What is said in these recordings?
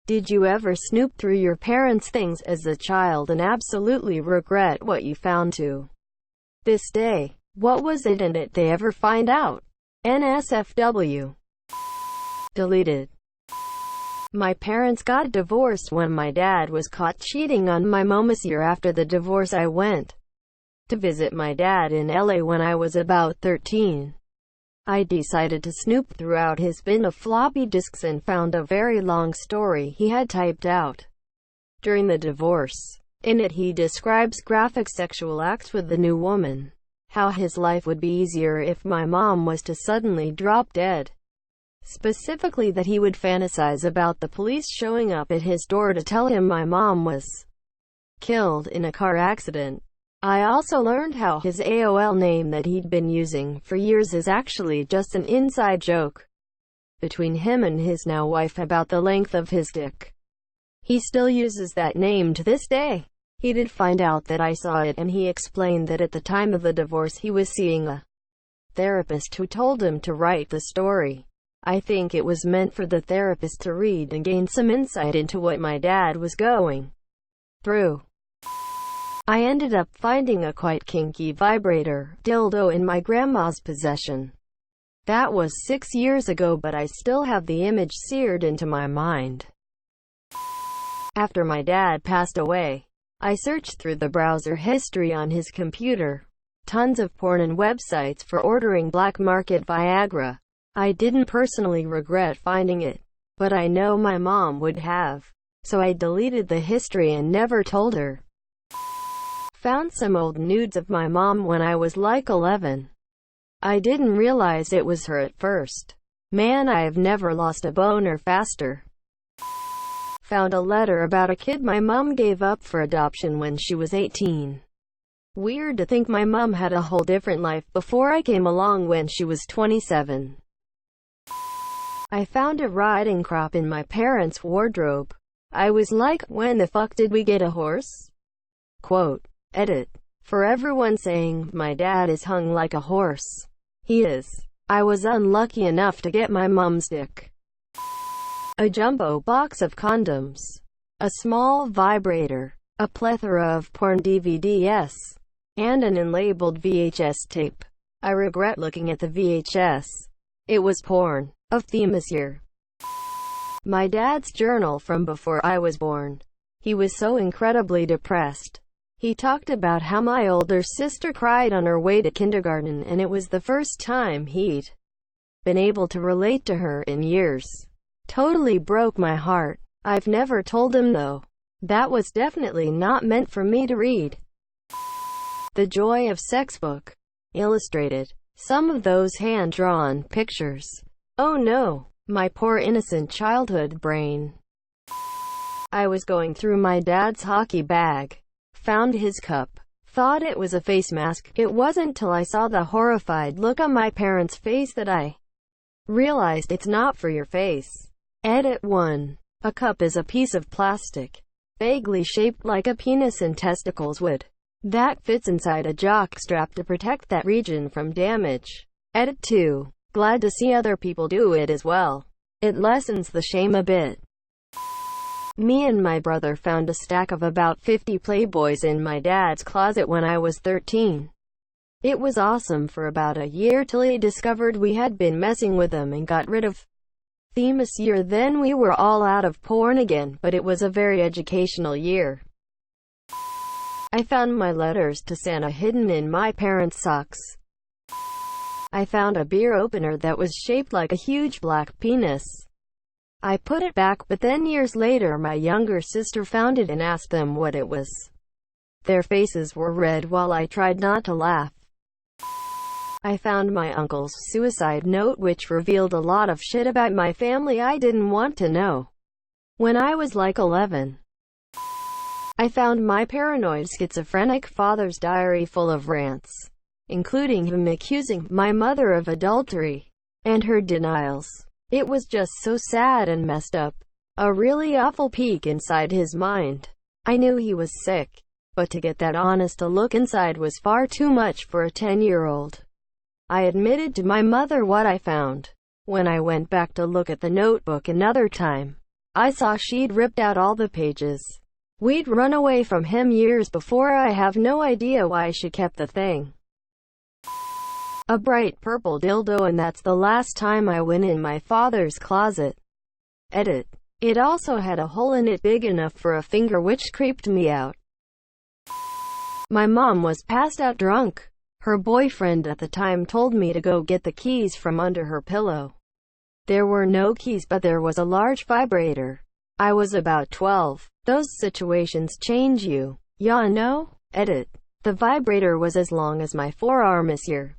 Did you ever snoop through your parents' things as a child and absolutely regret what you found to this day? What was it, and did they ever find out? NSFW. Deleted. My parents got divorced when my dad was caught cheating on my mom. A year after the divorce, I went to visit my dad in LA when I was about 13. I decided to snoop throughout his bin of floppy disks and found a very long story he had typed out during the divorce. In it, he describes graphic sexual acts with the new woman, how his life would be easier if my mom was to suddenly drop dead. Specifically that he would fantasize about the police showing up at his door to tell him my mom was killed in a car accident. I also learned how his AOL name that he'd been using for years is actually just an inside joke between him and his now wife about the length of his dick. He still uses that name to this day. He did find out that I saw it, and he explained that at the time of the divorce he was seeing a therapist who told him to write the story. I think it was meant for the therapist to read and gain some insight into what my dad was going through. I ended up finding a quite kinky vibrator dildo in my grandma's possession. That was 6 years ago, but I still have the image seared into my mind. After my dad passed away, I searched through the browser history on his computer. Tons of porn and websites for ordering black market Viagra. I didn't personally regret finding it, but I know my mom would have, so I deleted the history and never told her. Found some old nudes of my mom when I was like 11. I didn't realize it was her at first. Man, I've never lost a boner faster. Found a letter about a kid my mom gave up for adoption when she was 18. Weird to think my mom had a whole different life before I came along when she was 27. I found a riding crop in my parents' wardrobe. I was like, when the fuck did we get a horse? Quote. Edit. For everyone saying, my dad is hung like a horse. He is. I was unlucky enough to get my mom's dick. A jumbo box of condoms. A small vibrator. A plethora of porn DVDs. And an unlabeled VHS tape. I regret looking at the VHS. It was porn. Of Themis year. My dad's journal from before I was born. He was so incredibly depressed. He talked about how my older sister cried on her way to kindergarten, and it was the first time he'd been able to relate to her in years. Totally broke my heart. I've never told him though. That was definitely not meant for me to read. The Joy of Sex book. Illustrated. Some of those hand-drawn pictures. Oh no, my poor innocent childhood brain. I was going through my dad's hockey bag. Found his cup. Thought it was a face mask. It wasn't till I saw the horrified look on my parents' face that I realized it's not for your face. Edit 1. A cup is a piece of plastic, vaguely shaped like a penis and testicles would, that fits inside a jock strap to protect that region from damage. Edit 2. Glad to see other people do it as well. It lessens the shame a bit. Me and my brother found a stack of about 50 Playboys in my dad's closet when I was 13. It was awesome for about a year till he discovered we had been messing with them and got rid of Themis year. Then we were all out of porn again, but it was a very educational year. I found my letters to Santa hidden in my parents' socks. I found a beer opener that was shaped like a huge black penis. I put it back, but then years later my younger sister found it and asked them what it was. Their faces were red while I tried not to laugh. I found my uncle's suicide note, which revealed a lot of shit about my family I didn't want to know when I was like 11. I found my paranoid schizophrenic father's diary full of rants, including him accusing my mother of adultery and her denials. It was just so sad and messed up. A really awful peek inside his mind. I knew he was sick, but to get that honest a look inside was far too much for a 10-year-old. I admitted to my mother what I found. When I went back to look at the notebook another time, I saw she'd ripped out all the pages. We'd run away from him years before. I have no idea why she kept the thing. A bright purple dildo, and that's the last time I went in my father's closet. Edit. It also had a hole in it big enough for a finger, which creeped me out. My mom was passed out drunk. Her boyfriend at the time told me to go get the keys from under her pillow. There were no keys, but there was a large vibrator. I was about 12. Those situations change you. Ya know? Edit. The vibrator was as long as my forearm is here.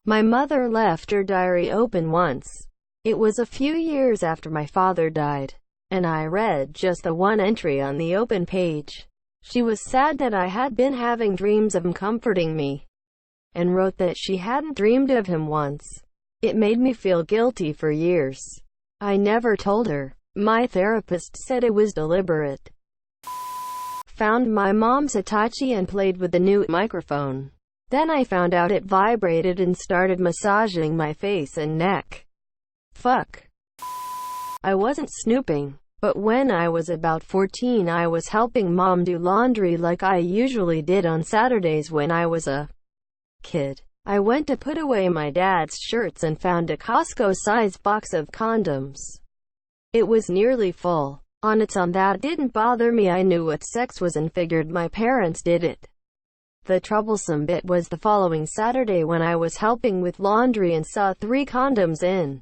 My mother left her diary open once. It was a few years after my father died, and I read just the one entry on the open page. She was sad that I had been having dreams of him comforting me, and wrote that she hadn't dreamed of him once. It made me feel guilty for years. I never told her. My therapist said it was deliberate. Found my mom's Hitachi and played with the new microphone. Then I found out it vibrated and started massaging my face and neck. Fuck. I wasn't snooping, but when I was about 14 I was helping mom do laundry like I usually did on Saturdays when I was a kid. I went to put away my dad's shirts and found a Costco-sized box of condoms. It was nearly full. On its own, that didn't bother me. I knew what sex was and figured my parents did it. The troublesome bit was the following Saturday when I was helping with laundry and saw 3 condoms in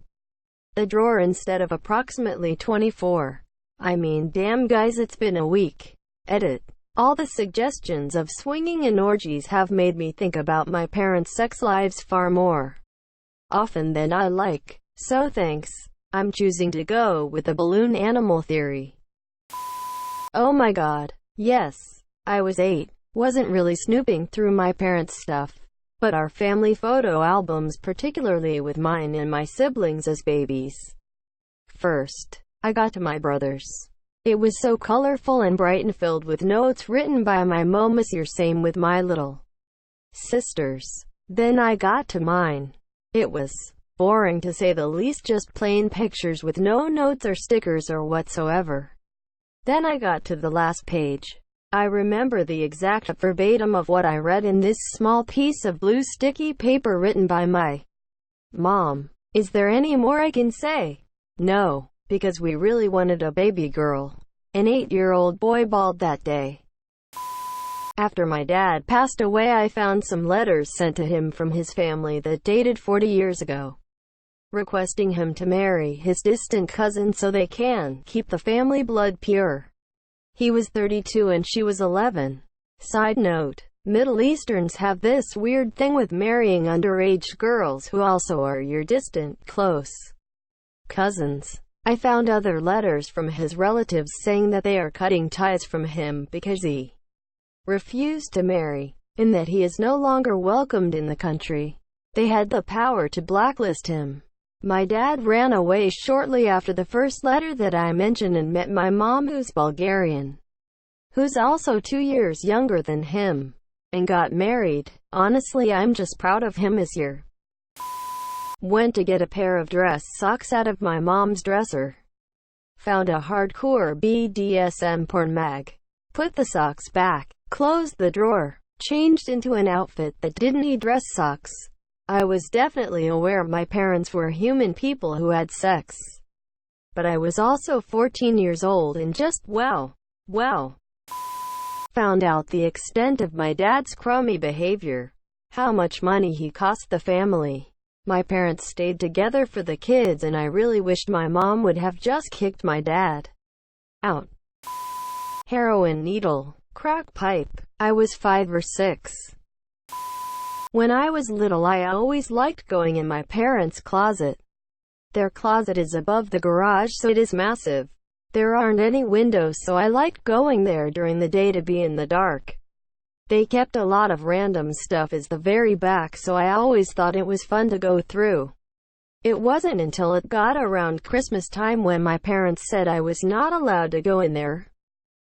the drawer instead of approximately 24. I mean, damn guys, it's been a week. Edit. All the suggestions of swinging and orgies have made me think about my parents' sex lives far more often than I like. So thanks. I'm choosing to go with the balloon animal theory. Oh my god. Yes. I was 8. Wasn't really snooping through my parents' stuff, but our family photo albums, particularly with mine and my siblings as babies. First, I got to my brother's. It was so colorful and bright and filled with notes written by my mom. Same with my little sisters. Then I got to mine. It was boring to say the least, just plain pictures with no notes or stickers or whatsoever. Then I got to the last page. I remember the exact verbatim of what I read in this small piece of blue sticky paper written by my mom. Is there any more I can say? No, because we really wanted a baby girl. An 8-year-old boy bawled that day. After my dad passed away, I found some letters sent to him from his family that dated 40 years ago, requesting him to marry his distant cousin so they can keep the family blood pure. He was 32 and she was 11. Side note: Middle Easterns have this weird thing with marrying underage girls who also are your distant, close cousins. I found other letters from his relatives saying that they are cutting ties from him because he refused to marry, and that he is no longer welcomed in the country. They had the power to blacklist him. My dad ran away shortly after the first letter that I mentioned and met my mom, who's Bulgarian, who's also 2 years younger than him, and got married. Honestly, I'm just proud of him this year. Went to get a pair of dress socks out of my mom's dresser. Found a hardcore BDSM porn mag. Put the socks back. Closed the drawer. Changed into an outfit that didn't need dress socks. I was definitely aware my parents were human people who had sex. But I was also 14 years old and just wow. Found out the extent of my dad's crummy behavior. How much money he cost the family. My parents stayed together for the kids, and I really wished my mom would have just kicked my dad out. Heroin needle. Crack pipe. I was 5 or 6. When I was little, I always liked going in my parents' closet. Their closet is above the garage, so it is massive. There aren't any windows, so I liked going there during the day to be in the dark. They kept a lot of random stuff at the very back, so I always thought it was fun to go through. It wasn't until it got around Christmas time when my parents said I was not allowed to go in their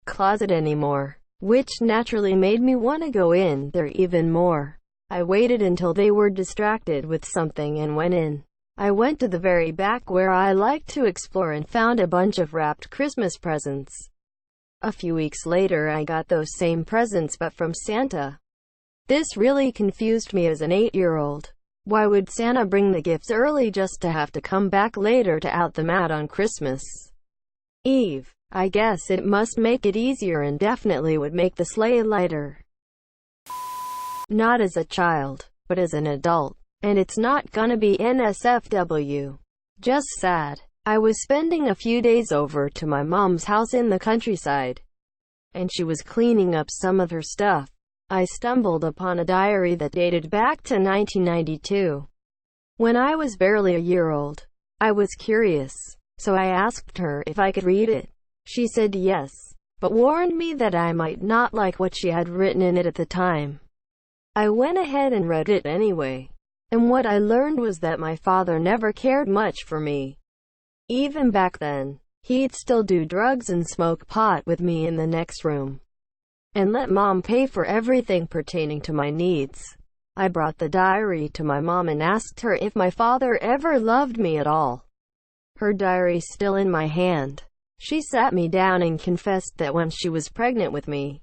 closet anymore, which naturally made me want to go in there even more. I waited until they were distracted with something and went in. I went to the very back where I like to explore and found a bunch of wrapped Christmas presents. A few weeks later I got those same presents but from Santa. This really confused me as an 8-year-old. Why would Santa bring the gifts early just to have to come back later to out them out on Christmas Eve? I guess it must make it easier and definitely would make the sleigh lighter. Not as a child, but as an adult. And it's not gonna be NSFW. Just sad. I was spending a few days over to my mom's house in the countryside, and she was cleaning up some of her stuff. I stumbled upon a diary that dated back to 1992, when I was barely a year old. I was curious, so I asked her if I could read it. She said yes, but warned me that I might not like what she had written in it at the time. I went ahead and read it anyway, and what I learned was that my father never cared much for me. Even back then, he'd still do drugs and smoke pot with me in the next room, and let mom pay for everything pertaining to my needs. I brought the diary to my mom and asked her if my father ever loved me at all. Her diary's still in my hand. She sat me down and confessed that when she was pregnant with me,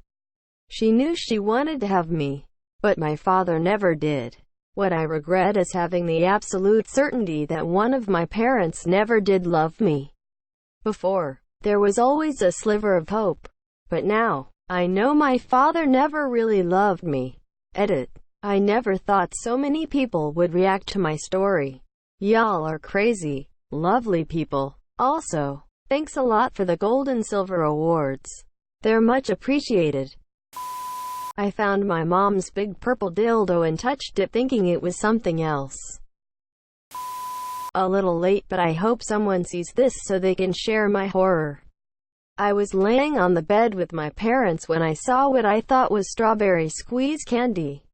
she knew she wanted to have me, but my father never did. What I regret is having the absolute certainty that one of my parents never did love me. Before, there was always a sliver of hope, but now, I know my father never really loved me. Edit. I never thought so many people would react to my story. Y'all are crazy, lovely people. Also, thanks a lot for the gold and silver awards. They're much appreciated. I found my mom's big purple dildo and touched it thinking it was something else. A little late, but I hope someone sees this so they can share my horror. I was laying on the bed with my parents when I saw what I thought was strawberry squeeze candy.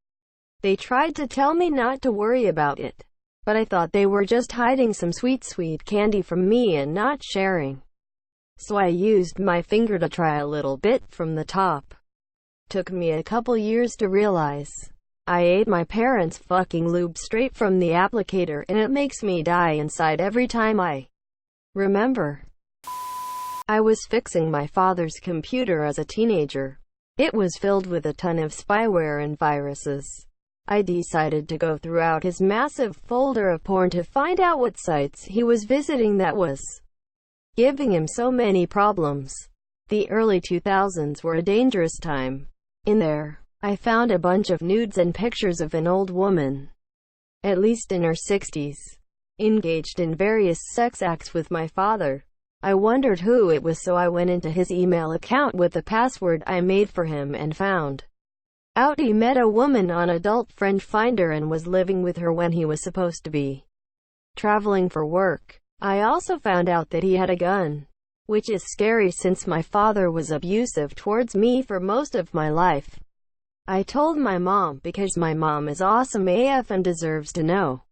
They tried to tell me not to worry about it, but I thought they were just hiding some sweet candy from me and not sharing. So I used my finger to try a little bit from the top. Took me a couple years to realize. I ate my parents' fucking lube straight from the applicator and it makes me die inside every time I remember. I was fixing my father's computer as a teenager. It was filled with a ton of spyware and viruses. I decided to go throughout his massive folder of porn to find out what sites he was visiting that was giving him so many problems. The early 2000s were a dangerous time. In there, I found a bunch of nudes and pictures of an old woman, at least in her 60s, engaged in various sex acts with my father. I wondered who it was, so I went into his email account with the password I made for him and found out he met a woman on Adult Friend Finder and was living with her when he was supposed to be traveling for work. I also found out that he had a gun, which is scary since my father was abusive towards me for most of my life. I told my mom because my mom is awesome AF and deserves to know.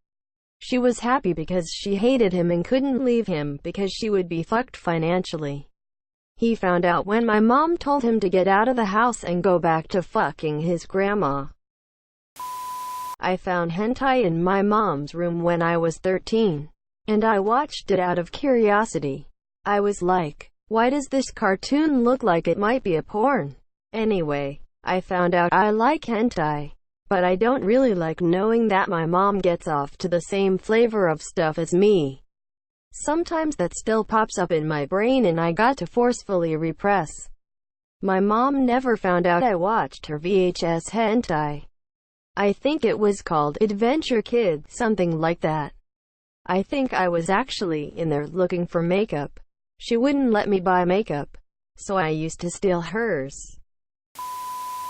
She was happy because she hated him and couldn't leave him because she would be fucked financially. He found out when my mom told him to get out of the house and go back to fucking his grandma. I found hentai in my mom's room when I was 13, and I watched it out of curiosity. I was like, why does this cartoon look like it might be a porn? Anyway, I found out I like hentai, but I don't really like knowing that my mom gets off to the same flavor of stuff as me. Sometimes that still pops up in my brain and I got to forcefully repress. My mom never found out I watched her VHS hentai. I think it was called Adventure Kid, something like that. I think I was actually in there looking for makeup. She wouldn't let me buy makeup, so I used to steal hers.